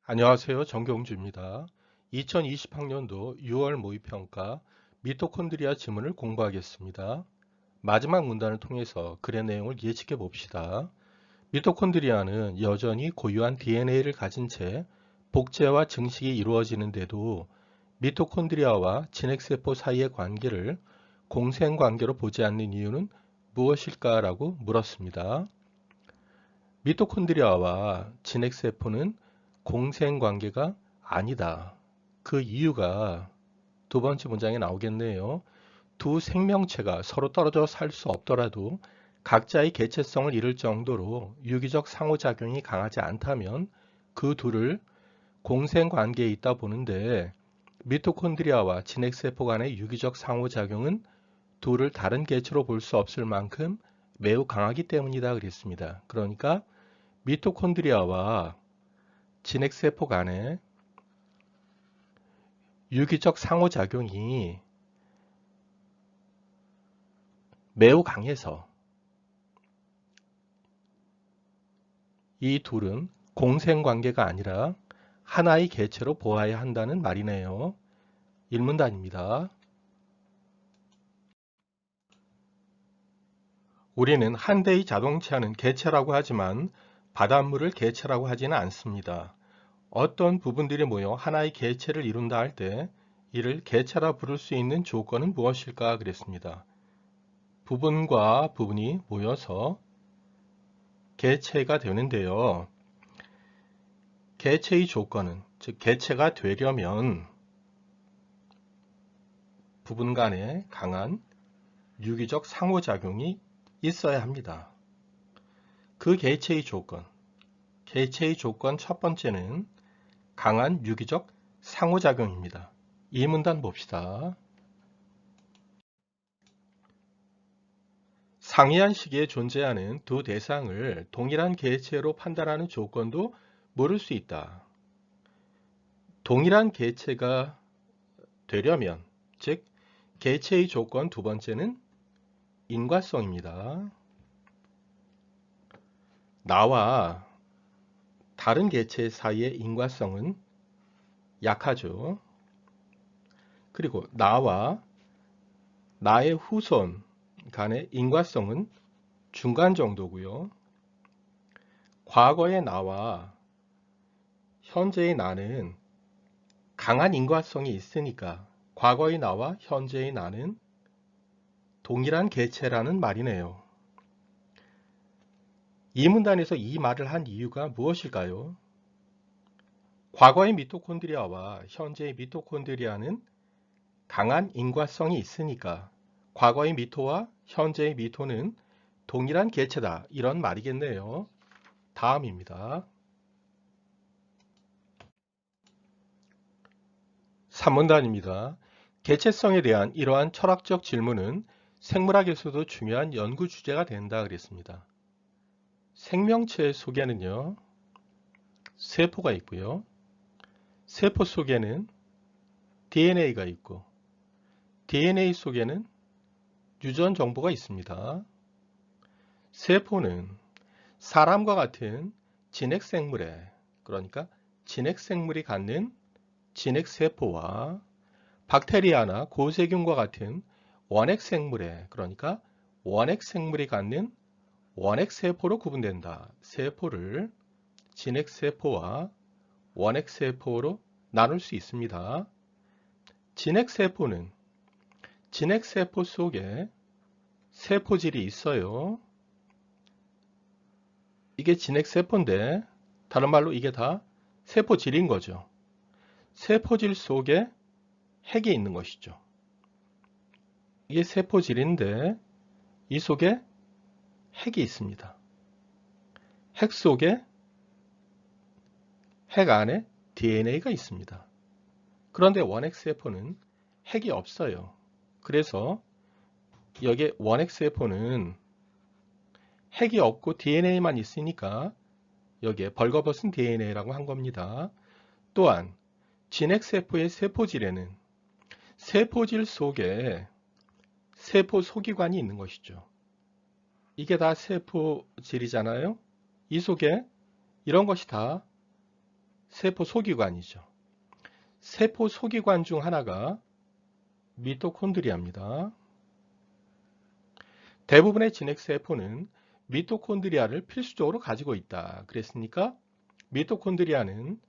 안녕하세요. 정경주입니다. 2020학년도 6월 모의평가 미토콘드리아 지문을 공부하겠습니다. 마지막 문단을 통해서 글의 내용을 예측해 봅시다. 미토콘드리아는 여전히 고유한 DNA를 가진 채 복제와 증식이 이루어지는데도 미토콘드리아와 진핵세포 사이의 관계를 공생관계로 보지 않는 이유는 무엇일까라고 물었습니다. 미토콘드리아와 진핵세포는 공생관계가 아니다. 그 이유가 두 번째 문장에 나오겠네요. 두 생명체가 서로 떨어져 살 수 없더라도 각자의 개체성을 잃을 정도로 유기적 상호작용이 강하지 않다면 그 둘을 공생관계에 있다 보는데 미토콘드리아와 진핵세포 간의 유기적 상호작용은 둘을 다른 개체로 볼 수 없을 만큼 매우 강하기 때문이다 그랬습니다. 그러니까 미토콘드리아와 진핵세포 간의 유기적 상호작용이 매우 강해서 이 둘은 공생관계가 아니라 하나의 개체로 보아야 한다는 말이네요. 1문단입니다. 우리는 한 대의 자동차는 개체라고 하지만 바닷물을 개체라고 하지는 않습니다. 어떤 부분들이 모여 하나의 개체를 이룬다 할 때 이를 개체라 부를 수 있는 조건은 무엇일까 그랬습니다. 부분과 부분이 모여서 개체가 되는데요. 개체의 조건은, 즉 개체가 되려면 부분 간에 강한 유기적 상호작용이 있어야 합니다. 그 개체의 조건 첫 번째는 강한 유기적 상호작용입니다. 이 문단 봅시다. 상이한 시기에 존재하는 두 대상을 동일한 개체로 판단하는 조건도 모를 수 있다. 동일한 개체가 되려면, 즉 개체의 조건 두 번째는 인과성입니다. 나와 다른 개체 사이의 인과성은 약하죠. 그리고 나와 나의 후손 간의 인과성은 중간 정도고요. 과거의 나와 현재의 나는 강한 인과성이 있으니까 과거의 나와 현재의 나는 동일한 개체라는 말이네요. 이 문단에서 이 말을 한 이유가 무엇일까요? 과거의 미토콘드리아와 현재의 미토콘드리아는 강한 인과성이 있으니까 과거의 미토와 현재의 미토는 동일한 개체다. 이런 말이겠네요. 다음입니다. 3문단입니다. 개체성에 대한 이러한 철학적 질문은 생물학에서도 중요한 연구 주제가 된다 그랬습니다. 생명체 속에는요, 세포가 있고요. 세포 속에는 DNA가 있고 DNA 속에는 유전 정보가 있습니다. 세포는 사람과 같은 진핵생물에, 그러니까 진핵생물이 갖는 진핵세포와 박테리아나 고세균과 같은 원핵생물에, 그러니까 원핵생물이 갖는 원핵세포로 구분된다. 세포를 진핵세포와 원핵세포로 나눌 수 있습니다. 진핵세포는 진핵세포 속에 세포질이 있어요. 이게 진핵세포인데 다른 말로 이게 다 세포질인 거죠. 세포질 속에 핵이 있는 것이죠. 이게 세포질인데 이 속에 핵이 있습니다. 핵 속에 핵 안에 DNA가 있습니다. 그런데 원핵세포는 핵이 없어요. 그래서 여기에 원핵세포는 핵이 없고 DNA만 있으니까 여기에 벌거벗은 DNA라고 한 겁니다. 또한 진핵세포의 세포질에는 세포질 속에 세포 소기관이 있는 것이죠. 이게 다 세포질이잖아요. 이 속에 이런 것이 다 세포 소기관이죠. 세포 소기관 중 하나가 미토콘드리아입니다. 대부분의 진핵세포는 미토콘드리아를 필수적으로 가지고 있다. 그랬으니까 미토콘드리아는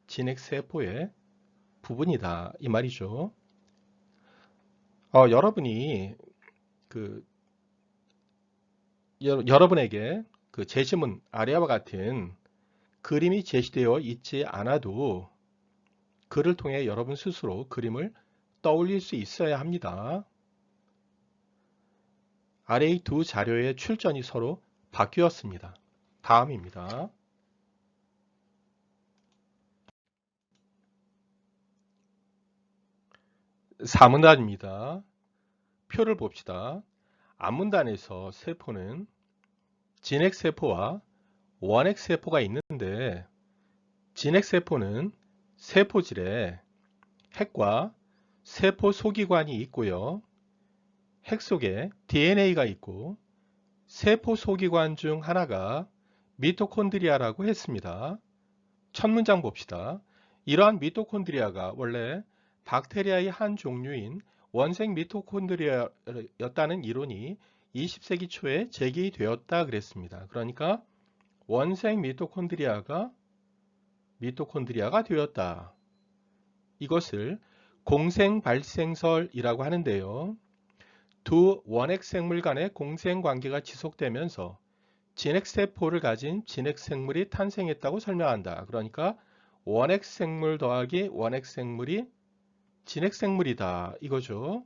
진핵세포의 부분이다. 이 말이죠. 여러분이 여러분에게 그 제시문 아래와 같은 그림이 제시되어 있지 않아도 그를 통해 여러분 스스로 그림을 떠올릴 수 있어야 합니다. 아래의 두 자료의 출전이 서로 바뀌었습니다. 다음입니다. 사문단입니다. 표를 봅시다. 앞문단에서 세포는 진핵세포와 원핵세포가 있는데 진핵세포는 세포질에 핵과 세포 소기관이 있고요. 핵 속에 DNA가 있고 세포 소기관 중 하나가 미토콘드리아라고 했습니다. 첫 문장 봅시다. 이러한 미토콘드리아가 원래 박테리아의 한 종류인 원생 미토콘드리아였다는 이론이 20세기 초에 제기되었다 그랬습니다. 그러니까 원생 미토콘드리아가 되었다. 이것을 공생 발생설이라고 하는데요. 두 원핵생물 간의 공생관계가 지속되면서 진핵세포를 가진 진핵생물이 탄생했다고 설명한다. 그러니까 원핵생물 더하기 원핵생물이 진핵생물이다. 이거죠.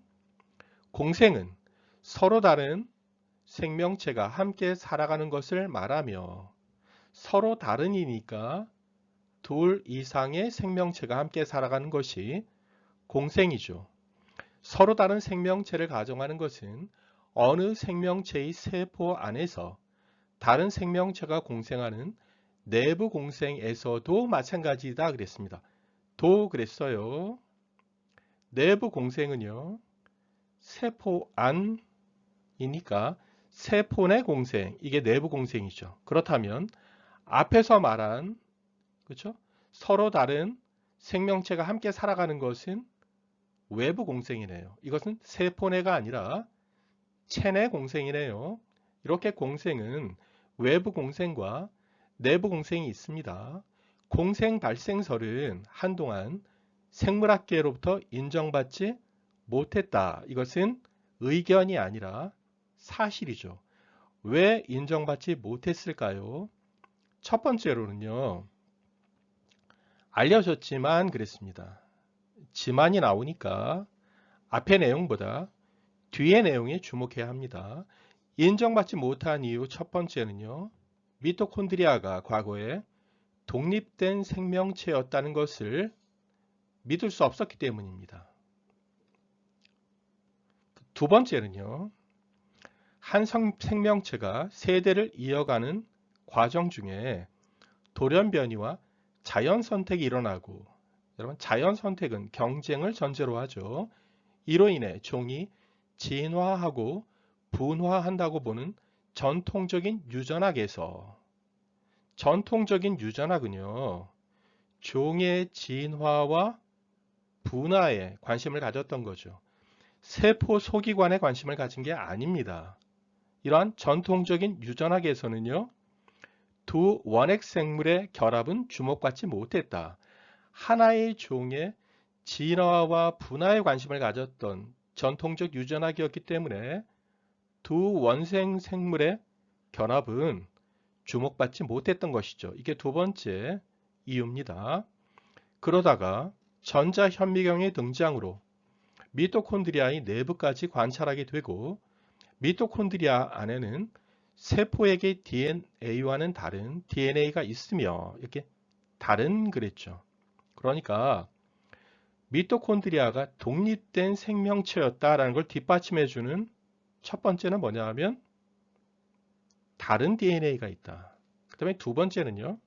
공생은 서로 다른 생명체가 함께 살아가는 것을 말하며 서로 다른이니까 둘 이상의 생명체가 함께 살아가는 것이 공생이죠. 서로 다른 생명체를 가정하는 것은 어느 생명체의 세포 안에서 다른 생명체가 공생하는 내부 공생에서도 마찬가지다 그랬습니다. 도 그랬어요. 내부 공생은요. 세포 안이니까 세포 내 공생, 이게 내부 공생이죠. 그렇다면 앞에서 말한 그렇죠? 서로 다른 생명체가 함께 살아가는 것은 외부 공생이네요. 이것은 세포 내가 아니라 체내 공생이네요. 이렇게 공생은 외부 공생과 내부 공생이 있습니다. 공생 발생설은 한동안 생물학계로부터 인정받지 못했다. 이것은 의견이 아니라 사실이죠. 왜 인정받지 못했을까요? 첫 번째로는요. 알려졌지만 그랬습니다. 지만이 나오니까 앞의 내용보다 뒤의 내용에 주목해야 합니다. 인정받지 못한 이유 첫 번째는요. 미토콘드리아가 과거에 독립된 생명체였다는 것을 믿을 수 없었기 때문입니다. 두 번째는요. 한 생명체가 세대를 이어가는 과정 중에 돌연변이와 자연선택이 일어나고 여러분 자연선택은 경쟁을 전제로 하죠. 이로 인해 종이 진화하고 분화한다고 보는 전통적인 유전학에서 전통적인 유전학은요. 종의 진화와 분화에 관심을 가졌던 거죠. 세포 소기관에 관심을 가진 게 아닙니다. 이러한 전통적인 유전학에서는요. 두 원핵 생물의 결합은 주목받지 못했다. 하나의 종의 진화와 분화에 관심을 가졌던 전통적 유전학이었기 때문에 두 원생 생물의 결합은 주목받지 못했던 것이죠. 이게 두 번째 이유입니다. 그러다가 전자현미경의 등장으로 미토콘드리아의 내부까지 관찰하게 되고 미토콘드리아 안에는 세포에게 DNA와는 다른 DNA가 있으며 이렇게 다른 그랬죠. 그러니까 미토콘드리아가 독립된 생명체였다라는 걸 뒷받침해주는 첫 번째는 뭐냐 하면 다른 DNA가 있다. 그 다음에 두 번째는요.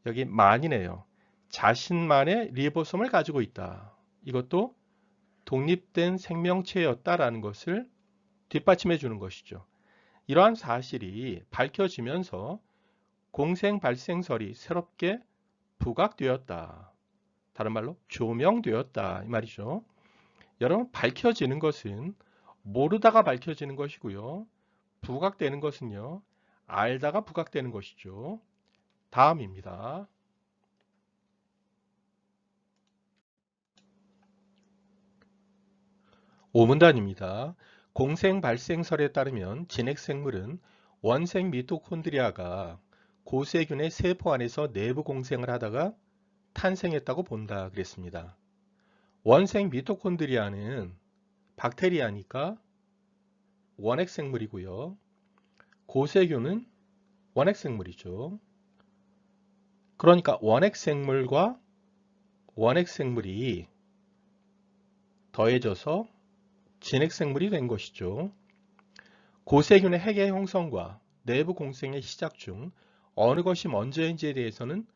여기 만이네요. 자신만의 리보솜을 가지고 있다. 이것도 독립된 생명체였다라는 것을 뒷받침해 주는 것이죠. 이러한 사실이 밝혀지면서 공생 발생설이 새롭게 부각되었다. 다른 말로 조명되었다 이 말이죠. 여러분, 밝혀지는 것은 모르다가 밝혀지는 것이고요. 부각되는 것은요, 알다가 부각되는 것이죠. 다음입니다. 오문단입니다. 공생 발생설에 따르면 진핵생물은 원생 미토콘드리아가 고세균의 세포 안에서 내부 공생을 하다가 탄생했다고 본다 그랬습니다. 원생 미토콘드리아는 박테리아니까 원핵생물이고요. 고세균은 원핵생물이죠. 그러니까 원핵생물과 원핵생물이 더해져서 진핵생물이 된 것이죠. 고세균의 핵의 형성과 내부 공생의 시작 중 어느 것이 먼저인지에 대해서는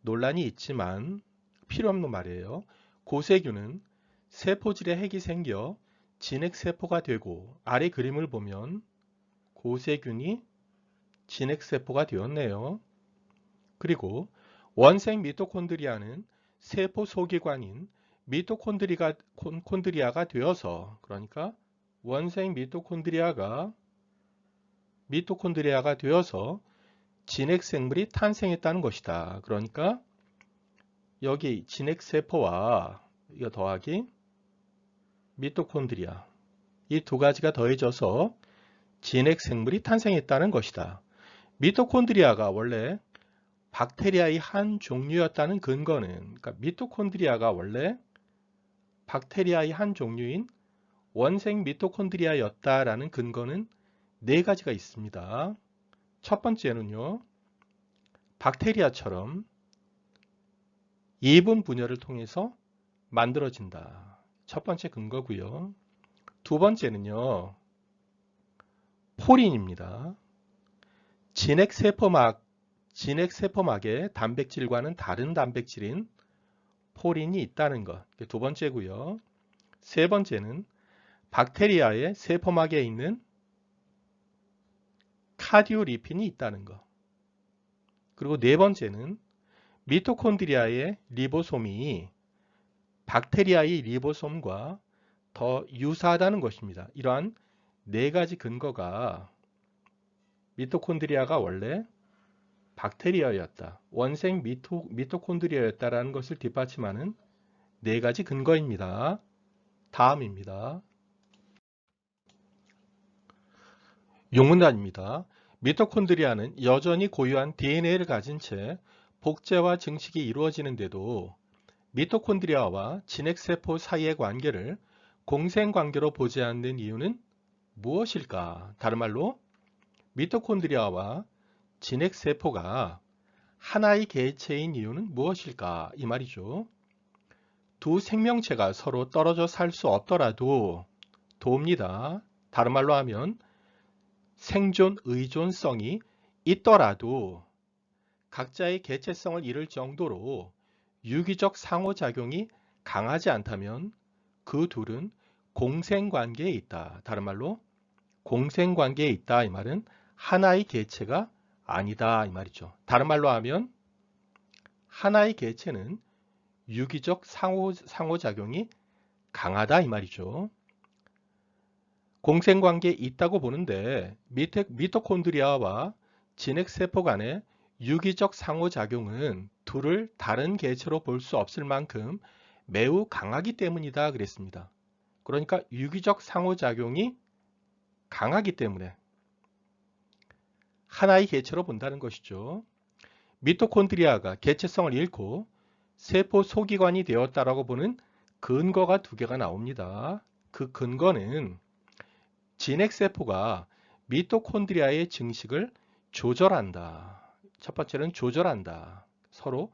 논란이 있지만 필요 없는 말이에요. 고세균은 세포질에 핵이 생겨 진핵세포가 되고 아래 그림을 보면 고세균이 진핵세포가 되었네요. 그리고 원생 미토콘드리아는 세포 소기관인 미토콘드리아가 되어서, 그러니까 원생 미토콘드리아가 되어서 진핵생물이 탄생했다는 것이다. 그러니까 여기 진핵세포와 이거 더하기 미토콘드리아, 이 두 가지가 더해져서 진핵생물이 탄생했다는 것이다. 미토콘드리아가 원래 박테리아의 한 종류였다는 근거는, 그러니까 미토콘드리아가 원래 박테리아의 한 종류인 원생 미토콘드리아였다라는 근거는 네 가지가 있습니다. 첫 번째는요, 박테리아처럼 이분 분열을 통해서 만들어진다. 첫 번째 근거고요. 두 번째는요, 포린입니다. 진핵세포막에 단백질과는 다른 단백질인 포린이 있다는 것. 두 번째고요. 세 번째는 박테리아의 세포막에 있는 카디오리핀이 있다는 것. 그리고 네 번째는 미토콘드리아의 리보솜이 박테리아의 리보솜과 더 유사하다는 것입니다. 이러한 네 가지 근거가 미토콘드리아가 원래 박테리아였다, 원생 미토콘드리아였다라는 것을 뒷받침하는 네 가지 근거입니다. 다음입니다. 용문단입니다. 미토콘드리아는 여전히 고유한 DNA를 가진 채 복제와 증식이 이루어지는데도 미토콘드리아와 진핵세포 사이의 관계를 공생관계로 보지 않는 이유는 무엇일까? 다른 말로 미토콘드리아와 진핵세포가 하나의 개체인 이유는 무엇일까? 이 말이죠. 두 생명체가 서로 떨어져 살 수 없더라도 돕니다. 다른 말로 하면 생존 의존성이 있더라도 각자의 개체성을 잃을 정도로 유기적 상호작용이 강하지 않다면 그 둘은 공생관계에 있다. 다른 말로 공생관계에 있다 이 말은 하나의 개체가 아니다 이 말이죠. 다른 말로 하면 하나의 개체는 유기적 상호작용이 강하다 이 말이죠. 공생관계에 있다고 보는데 미토콘드리아와 진핵세포 간의 유기적 상호작용은 둘을 다른 개체로 볼 수 없을 만큼 매우 강하기 때문이다 그랬습니다. 그러니까 유기적 상호작용이 강하기 때문에 하나의 개체로 본다는 것이죠. 미토콘드리아가 개체성을 잃고 세포 소기관이 되었다라고 보는 근거가 두 개가 나옵니다. 그 근거는 진핵세포가 미토콘드리아의 증식을 조절한다. 첫 번째는 조절한다. 서로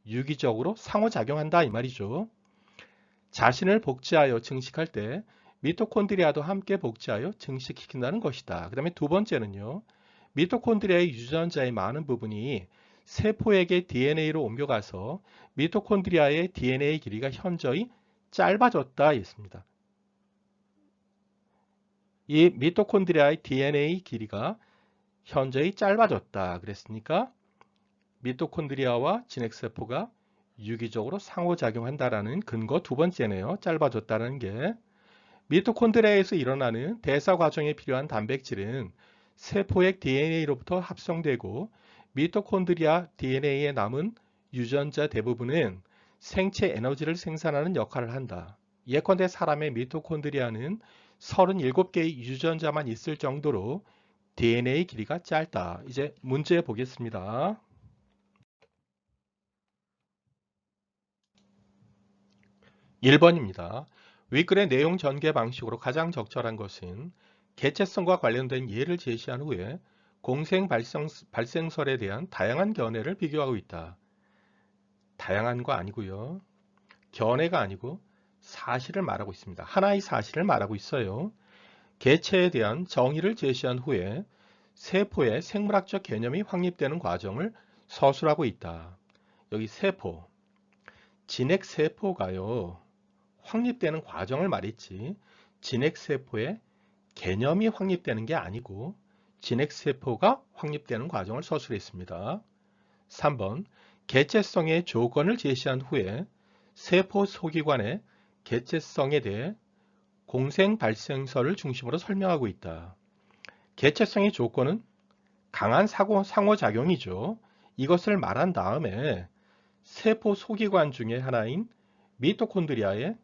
유기적으로 상호작용한다 이 말이죠. 자신을 복제하여 증식할 때 미토콘드리아도 함께 복제하여 증식시킨다는 것이다. 그 다음에 두 번째는요, 미토콘드리아의 유전자의 많은 부분이 세포에게 DNA로 옮겨가서 미토콘드리아의 DNA 길이가 현저히 짧아졌다 했습니다. 이 미토콘드리아의 DNA 길이가 현저히 짧아졌다 그랬으니까 미토콘드리아와 진핵세포가 유기적으로 상호작용한다라는 근거 두 번째네요. 짧아졌다는 게. 미토콘드리아에서 일어나는 대사 과정에 필요한 단백질은 세포의 DNA로부터 합성되고 미토콘드리아 DNA에 남은 유전자 대부분은 생체 에너지를 생산하는 역할을 한다. 예컨대 사람의 미토콘드리아는 37개의 유전자만 있을 정도로 DNA 길이가 짧다. 이제 문제 보겠습니다. 1번입니다. 윗글의 내용 전개 방식으로 가장 적절한 것은 개체성과 관련된 예를 제시한 후에 공생 발생설에 대한 다양한 견해를 비교하고 있다. 다양한 거 아니고요. 견해가 아니고 사실을 말하고 있습니다. 하나의 사실을 말하고 있어요. 개체에 대한 정의를 제시한 후에 세포의 생물학적 개념이 확립되는 과정을 서술하고 있다. 여기 세포, 진핵세포가요. 확립되는 과정을 말했지 진핵세포의 개념이 확립되는 게 아니고 진핵세포가 확립되는 과정을 서술했습니다. 3번 개체성의 조건을 제시한 후에 세포 소기관의 개체성에 대해 공생 발생설을 중심으로 설명하고 있다. 개체성의 조건은 강한 상호작용이죠. 이것을 말한 다음에 세포 소기관 중에 하나인 미토콘드리아의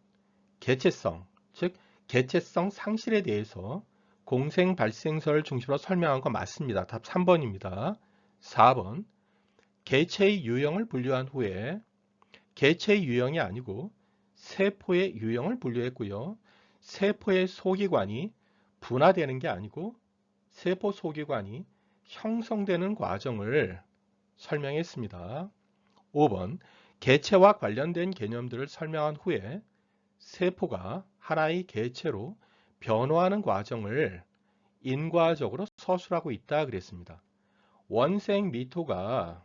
개체성, 즉 개체성 상실에 대해서 공생 발생설을 중심으로 설명한 거 맞습니다. 답 3번입니다. 4번 개체의 유형을 분류한 후에 개체의 유형이 아니고 세포의 유형을 분류했고요. 세포의 소기관이 분화되는 게 아니고 세포 소기관이 형성되는 과정을 설명했습니다. 5번 개체와 관련된 개념들을 설명한 후에 세포가 하나의 개체로 변화하는 과정을 인과적으로 서술하고 있다 그랬습니다. 원생 미토가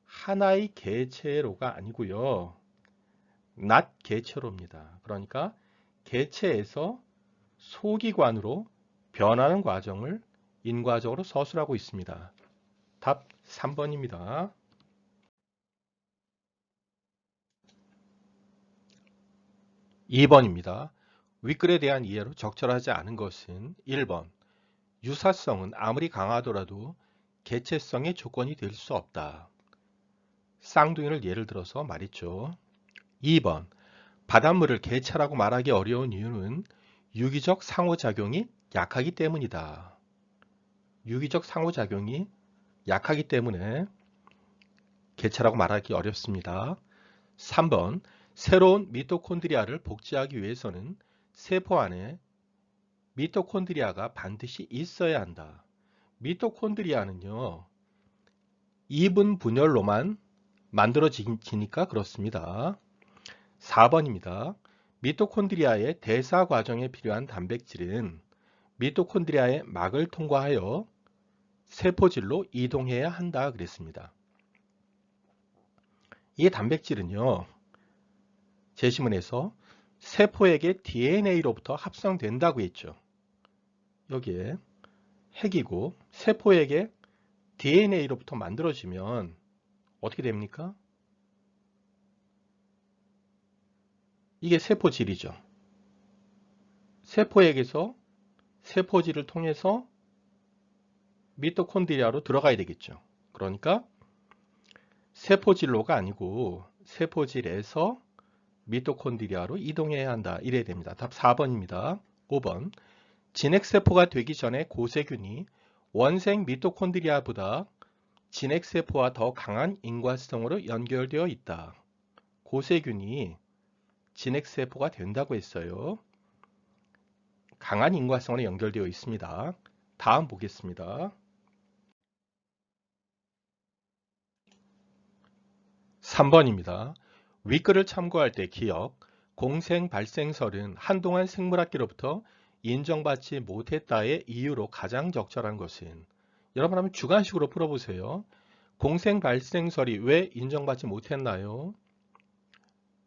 하나의 개체로가 아니고요. 낫 개체로입니다. 그러니까 개체에서 소기관으로 변하는 과정을 인과적으로 서술하고 있습니다. 답 3번입니다. 2번입니다. 윗글에 대한 이해로 적절하지 않은 것은 1번 유사성은 아무리 강하더라도 개체성의 조건이 될 수 없다. 쌍둥이를 예를 들어서 말했죠. 2번 바닷물을 개체라고 말하기 어려운 이유는 유기적 상호작용이 약하기 때문이다. 유기적 상호작용이 약하기 때문에 개체라고 말하기 어렵습니다. 3번 새로운 미토콘드리아를 복제하기 위해서는 세포 안에 미토콘드리아가 반드시 있어야 한다. 미토콘드리아는요. 2분 분열로만 만들어지니까 그렇습니다. 4번입니다. 미토콘드리아의 대사 과정에 필요한 단백질은 미토콘드리아의 막을 통과하여 세포질로 이동해야 한다 그랬습니다. 이 단백질은요. 제시문에서 세포에게 DNA로부터 합성된다고 했죠. 여기에 핵이고 세포에게 DNA로부터 만들어지면 어떻게 됩니까? 이게 세포질이죠. 세포에게서 세포질을 통해서 미토콘드리아로 들어가야 되겠죠. 그러니까 세포질로가 아니고 세포질에서 미토콘드리아로 이동해야 한다. 이래야 됩니다. 답 4번입니다. 5번 진핵세포가 되기 전에 고세균이 원생 미토콘드리아보다 진핵세포와 더 강한 인과성으로 연결되어 있다. 고세균이 진핵세포가 된다고 했어요. 강한 인과성으로 연결되어 있습니다. 다음 보겠습니다. 3번입니다. 윗글을 참고할 때 기억, 공생 발생설은 한동안 생물학계로부터 인정받지 못했다의 이유로 가장 적절한 것은 여러분 한번 주관식으로 풀어보세요. 공생 발생설이 왜 인정받지 못했나요?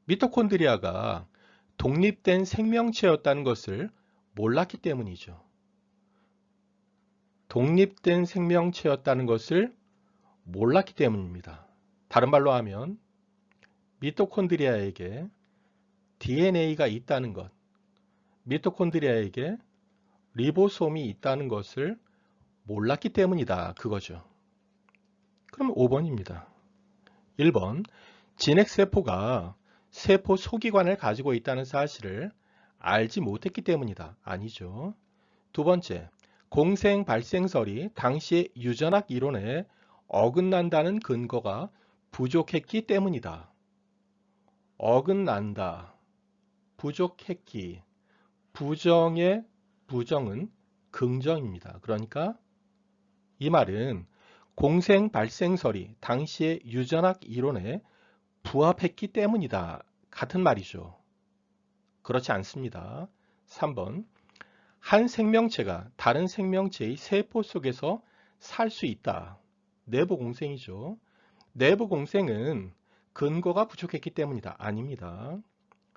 미토콘드리아가 독립된 생명체였다는 것을 몰랐기 때문이죠. 독립된 생명체였다는 것을 몰랐기 때문입니다. 다른 말로 하면 미토콘드리아에게 DNA가 있다는 것, 미토콘드리아에게 리보솜이 있다는 것을 몰랐기 때문이다. 그거죠. 그럼 5번입니다. 1번, 진핵세포가 세포 소기관을 가지고 있다는 사실을 알지 못했기 때문이다. 아니죠. 두 번째, 공생 발생설이 당시의 유전학 이론에 어긋난다는 근거가 부족했기 때문이다. 어긋난다, 부족했기, 부정의 부정은 긍정입니다. 그러니까 이 말은 공생 발생설이 당시의 유전학 이론에 부합했기 때문이다. 같은 말이죠. 그렇지 않습니다. 3번, 한 생명체가 다른 생명체의 세포 속에서 살 수 있다. 내부 공생이죠. 내부 공생은 근거가 부족했기 때문이다. 아닙니다.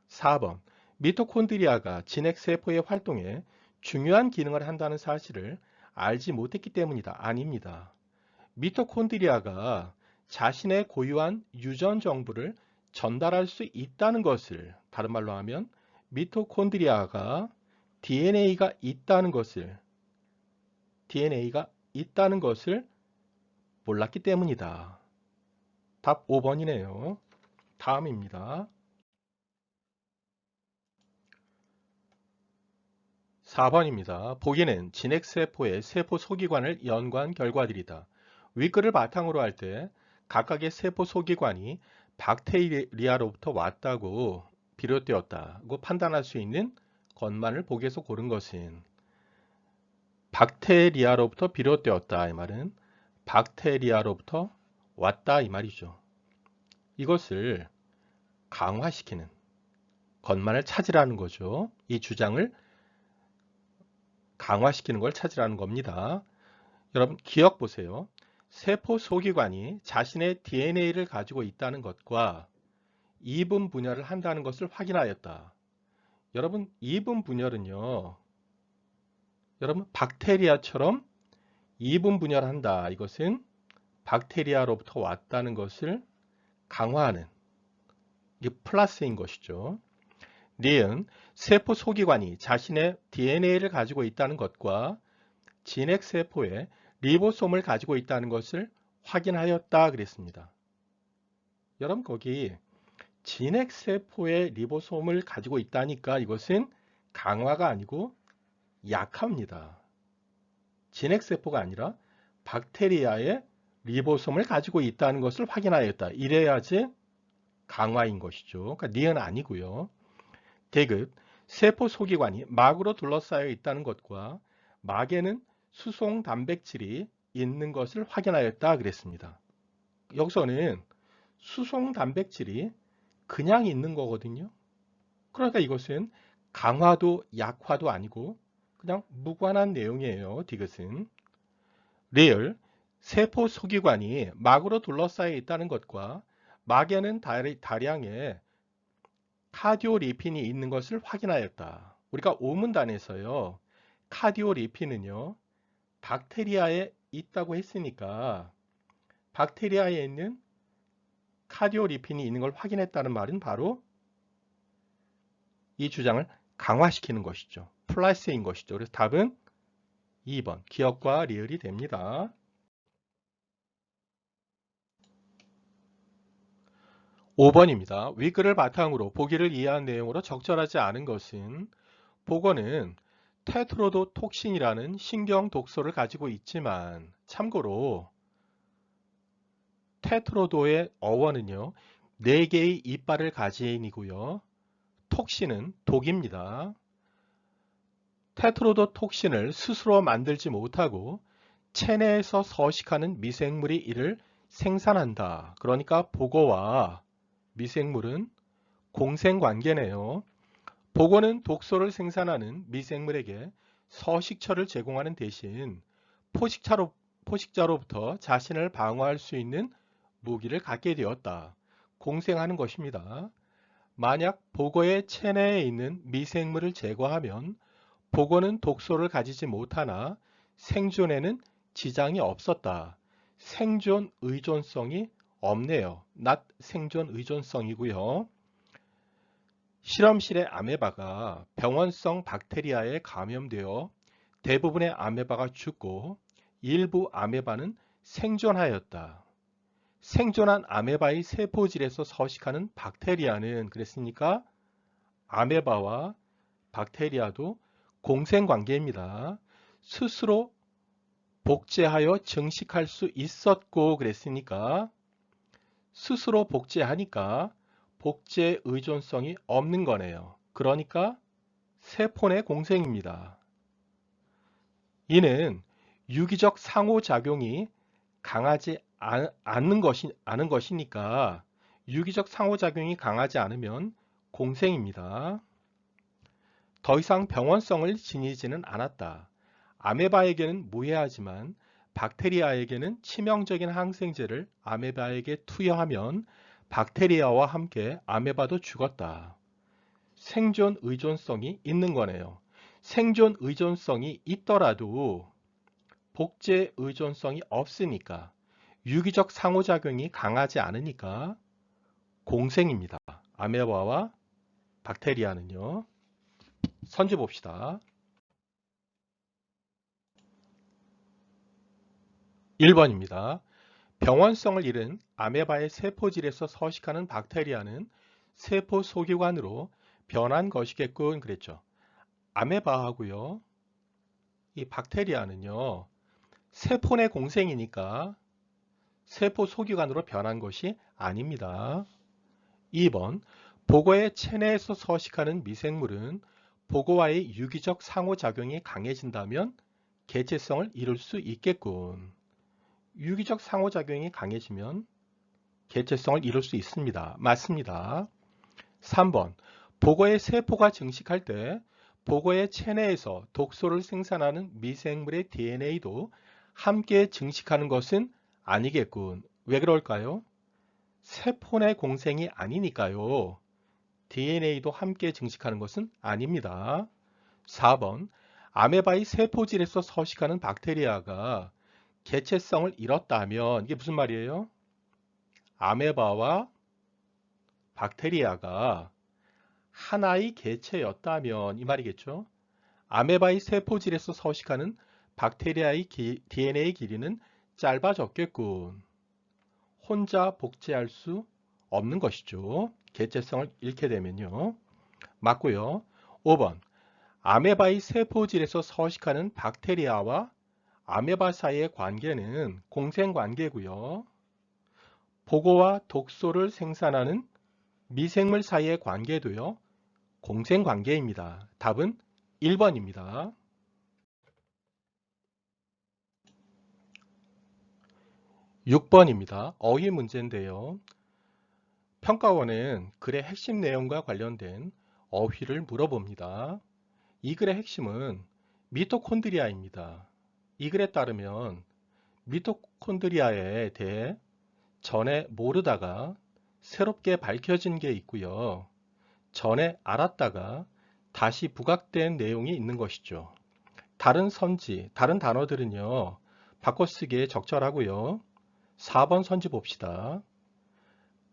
4번, 미토콘드리아가 진핵세포의 활동에 중요한 기능을 한다는 사실을 알지 못했기 때문이다. 아닙니다. 미토콘드리아가 자신의 고유한 유전 정보를 전달할 수 있다는 것을, 다른 말로 하면 미토콘드리아가 DNA가 있다는 것을 몰랐기 때문이다. 답 5번이네요. 다음입니다. 4번입니다. 보기는 진핵세포의 세포 소기관을 연구한 결과들이다. 윗글을 바탕으로 할 때 각각의 세포 소기관이 박테리아로부터 왔다고 비롯되었다고 판단할 수 있는 것만을 보기에서 고른 것은 박테리아로부터 비롯되었다. 이 말은 박테리아로부터 왔다 이 말이죠. 이것을 강화시키는 것만을 찾으라는 거죠. 이 주장을 강화시키는 걸 찾으라는 겁니다. 여러분 기억 보세요. 세포 소기관이 자신의 DNA를 가지고 있다는 것과 이분 분열을 한다는 것을 확인하였다. 여러분 이분 분열은요. 여러분 박테리아처럼 이분 분열한다. 이것은 박테리아로부터 왔다는 것을 강화하는 이게 플러스인 것이죠. 니은 세포 소기관이 자신의 DNA를 가지고 있다는 것과 진핵세포에 리보솜을 가지고 있다는 것을 확인하였다 그랬습니다. 여러분 거기 진핵세포에 리보솜을 가지고 있다니까 이것은 강화가 아니고 약합니다. 진핵세포가 아니라 박테리아의 리보솜을 가지고 있다는 것을 확인하였다. 이래야지 강화인 것이죠. 그러니까 니은 아니고요. 디귿 세포 소기관이 막으로 둘러싸여 있다는 것과 막에는 수송 단백질이 있는 것을 확인하였다 그랬습니다. 여기서는 수송 단백질이 그냥 있는 거거든요. 그러니까 이것은 강화도 약화도 아니고 그냥 무관한 내용이에요. 디귿은. 리을 세포 소기관이 막으로 둘러싸여 있다는 것과 막에는 다량의 카디오리핀이 있는 것을 확인하였다. 우리가 오문단에서요. 카디오리핀은요. 박테리아에 있다고 했으니까 박테리아에 있는 카디오리핀이 있는 걸 확인했다는 말은 바로 이 주장을 강화시키는 것이죠. 플러스인 것이죠. 그래서 답은 2번 기억과 리을이 됩니다. 5번입니다. 윗글을 바탕으로 보기를 이해한 내용으로 적절하지 않은 것은 보고는 테트로도톡신이라는 신경 독소를 가지고 있지만 참고로 테트로도의 어원은요. 4개의 이빨을 가진이고요. 톡신은 독입니다. 테트로도톡신을 스스로 만들지 못하고 체내에서 서식하는 미생물이 이를 생산한다. 그러니까 보고와 미생물은 공생관계네요. 보고는 독소를 생산하는 미생물에게 서식처를 제공하는 대신 포식자로부터 자신을 방어할 수 있는 무기를 갖게 되었다. 공생하는 것입니다. 만약 보고의 체내에 있는 미생물을 제거하면 보고는 독소를 가지지 못하나 생존에는 지장이 없었다. 생존 의존성이 없네요. not 생존 의존성이고요. 실험실의 아메바가 병원성 박테리아에 감염되어 대부분의 아메바가 죽고 일부 아메바는 생존하였다. 생존한 아메바의 세포질에서 서식하는 박테리아는 그랬으니까 아메바와 박테리아도 공생관계입니다. 스스로 복제하여 증식할 수 있었고 그랬으니까 스스로 복제하니까 복제 의존성이 없는 거네요. 그러니까 세포 내 공생입니다. 이는 유기적 상호작용이 강하지 않은 것이니까 유기적 상호작용이 강하지 않으면 공생입니다. 더 이상 병원성을 지니지는 않았다. 아메바에게는 무해하지만 박테리아에게는 치명적인 항생제를 아메바에게 투여하면 박테리아와 함께 아메바도 죽었다. 생존 의존성이 있는 거네요. 생존 의존성이 있더라도 복제 의존성이 없으니까 유기적 상호작용이 강하지 않으니까 공생입니다. 아메바와 박테리아는요. 선지 봅시다. 1번입니다. 병원성을 잃은 아메바의 세포질에서 서식하는 박테리아는 세포 소기관으로 변한 것이겠군 그랬죠. 아메바하고요. 이 박테리아는요. 세포 내 공생이니까 세포 소기관으로 변한 것이 아닙니다. 2번. 보고의 체내에서 서식하는 미생물은 보고와의 유기적 상호작용이 강해진다면 개체성을 이룰 수 있겠군. 유기적 상호작용이 강해지면 개체성을 이룰 수 있습니다. 맞습니다. 3번. 보고의 세포가 증식할 때 보고의 체내에서 독소를 생산하는 미생물의 DNA도 함께 증식하는 것은 아니겠군. 왜 그럴까요? 세포 내 공생이 아니니까요. DNA도 함께 증식하는 것은 아닙니다. 4번. 아메바의 세포질에서 서식하는 박테리아가 개체성을 잃었다면 이게 무슨 말이에요? 아메바와 박테리아가 하나의 개체였다면 이 말이겠죠. 아메바의 세포질에서 서식하는 박테리아의 DNA 길이는 짧아졌겠군. 혼자 복제할 수 없는 것이죠. 개체성을 잃게 되면요. 맞고요. 5번. 아메바의 세포질에서 서식하는 박테리아와 아메바 사이의 관계는 공생관계고요. 보고와 독소를 생산하는 미생물 사이의 관계도요. 공생관계입니다. 답은 1번입니다. 6번입니다. 어휘 문제인데요. 평가원은 글의 핵심 내용과 관련된 어휘를 물어봅니다. 이 글의 핵심은 미토콘드리아입니다. 이 글에 따르면 미토콘드리아에 대해 전에 모르다가 새롭게 밝혀진 게 있고요. 전에 알았다가 다시 부각된 내용이 있는 것이죠. 다른 선지, 다른 단어들은요. 바꿔쓰기에 적절하고요. 4번 선지 봅시다.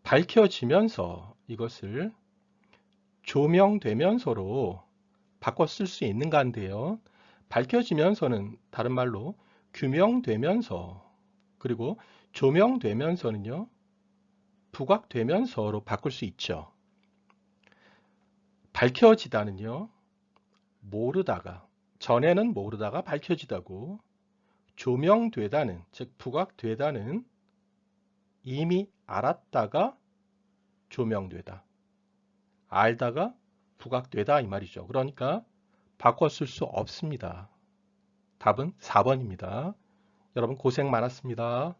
밝혀지면서 이것을 조명되면서로 바꿔 쓸 수 있는가인데요. 밝혀지면서는 다른 말로 규명되면서 그리고 조명되면서는요. 부각되면서로 바꿀 수 있죠. 밝혀지다는요. 모르다가 전에는 모르다가 밝혀지다고 조명되다는 즉 부각되다는 이미 알았다가 조명되다. 알다가 부각되다 이 말이죠. 그러니까 바꿔 쓸 수 없습니다. 답은 4번입니다. 여러분 고생 많았습니다.